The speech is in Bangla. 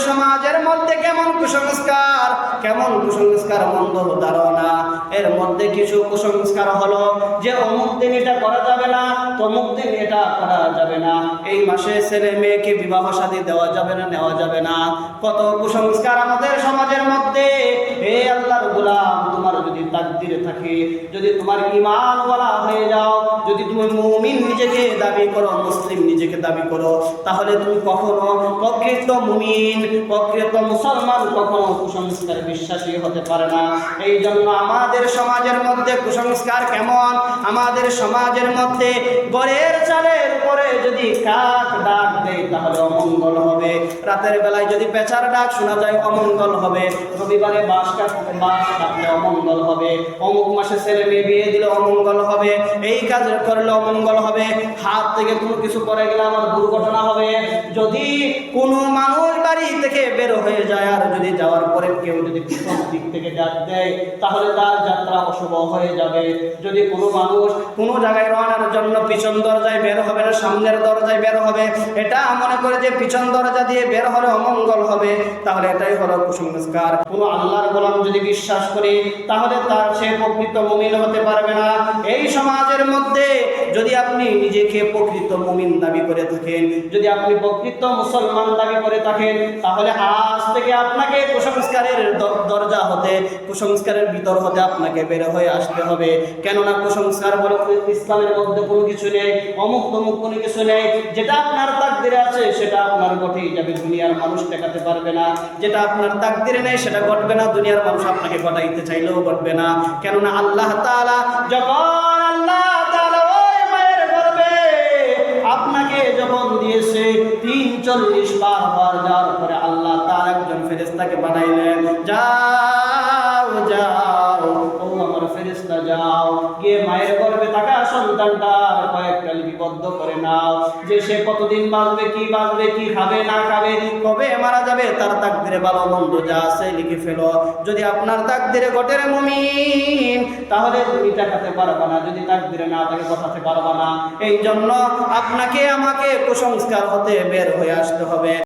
সমাজের মধ্যে কেমন কুসংস্কার মন্দ ধারণা। এর মধ্যে কিছু কুসংস্কার হলো যে অমুক দিন এটা করা যাবে না, তমুক দিন এটা করা যাবে না, এই মাসে ছেলে মেয়েকে বিবাহ শাদী দেওয়া যাবে না, নেওয়া যাবে না। কত কুসংস্কার আমাদের সমাজের মধ্যে। হে আল্লাহর গোলাম, তোমার যদি তাকদীরে থাকে, যদি তোমার ঈমান ওয়ালা হয়ে যাও, যদি তুমি মুমিন নিজেকে দাবি করো, মুসলিম নিজেকে দাবি করো, তাহলে তুমি কখনো প্রকৃত মুমিন, প্রকৃত মুসলমান কখনো কুসংস্কার বিশ্বাসী হতে পারে না। এই জন্য আমাদের সমাজের মধ্যে কুসংস্কার কেমন? আমাদের সমাজের মধ্যে ঘরের চালের উপরে যদি কাক ডাক দেয় তাহলে অমঙ্গল হবে, রাতের বেলায় যদি পেঁচার ডাক শোনা যায় অমঙ্গল হবে, রবিবারে বাঁশ কাটলে অমঙ্গল হবে, অমুক মাসে ছেলে মেয়ে বিয়ে দিলে অমঙ্গল হবে, এই কাজ করলে অমঙ্গল হবে, হাত থেকে কোনো কিছু পড়ে গেলে আমার দুর্ঘটনা হবে। যদি কোনো মানুষ বাড়ি থেকে বের হয়ে যায় আর যদি যাওয়ার পরে কেউ যদি পিছন দিক থেকে ডাক দেয় তাহলে তার যাত্রা অশুভ হয়ে যাবে। যদি কোনো মানুষ কোনো জায়গায় রওনার জন্য পিছন দরজায় বের হবে না, সামনের দরজায় বের হবে, এটা মনে করে যে পিছন দরজা দিয়ে বের হলে অমঙ্গল হবে, তাহলে এটাই হলো কুসংস্কার। কোনো আল্লাহর গোলাম যদি বিশ্বাস করে তাহলে তার সে প্রকৃত মুমিন হতে পারবে না। এই সমাজের মধ্যে যদি আপনি নিজেকে প্রকৃত মুমিন দাবি করে থাকেন, যদি আপনি প্রকৃত মুসলমান দাবি করে থাকেন, তাহলে আজ থেকে আপনাকে কুসংস্কারের দরজা হতে, কুসংস্কারের ভিতর হতে আপনাকে বের হয়ে আসতে হবে। কেননা কুসংস্কার বলে ইসলামের মধ্যে কোনো কিছু নেই, অমুক তমুক কোনো কিছু নেই। যেটা আপনার তাকদিরে আছে সেটা আপনার ঘটেই যাবে, দুনিয়ার মানুষ ঠেকাতে পারবে না। যেটা আপনার তাকদিরে নেই সেটা ঘটবে না, দুনিয়ার মানুষ আপনাকে ঘটাইতে চাইলেও ঘটবে না। কেননা আল্লাহ তাআলা আপনাকে যখন দিয়েছে 43 বার যাওয়ার পরে আল্লাহ তাআলা একজন ফেরেশতাকে বানাইলেন, যাও যাও ও আমার ফেরেশতা যাও, গিয়ে মায়ের গর্ভে থাকা সন্তানটার কয়েকটা লিপিবদ্ধ করে নাও, যে সে কতদিন বাঁচবে, কি খাবে না খাবে, কবে মারা যাবে, তার তাকদিরে ভালো মন্দ যা আছে লিখে ফেলো। যদি আপনার তাকদিরে ঘটে রে মুমিন, তাহলে তুমি ঠেকাতে পারবা না, যদি তাকদিরে না থাকে ঘটাতে পারবা না। এই জন্য আপনাকে আমাকে কুসংস্কার হতে বের হয়ে আসতে হবে।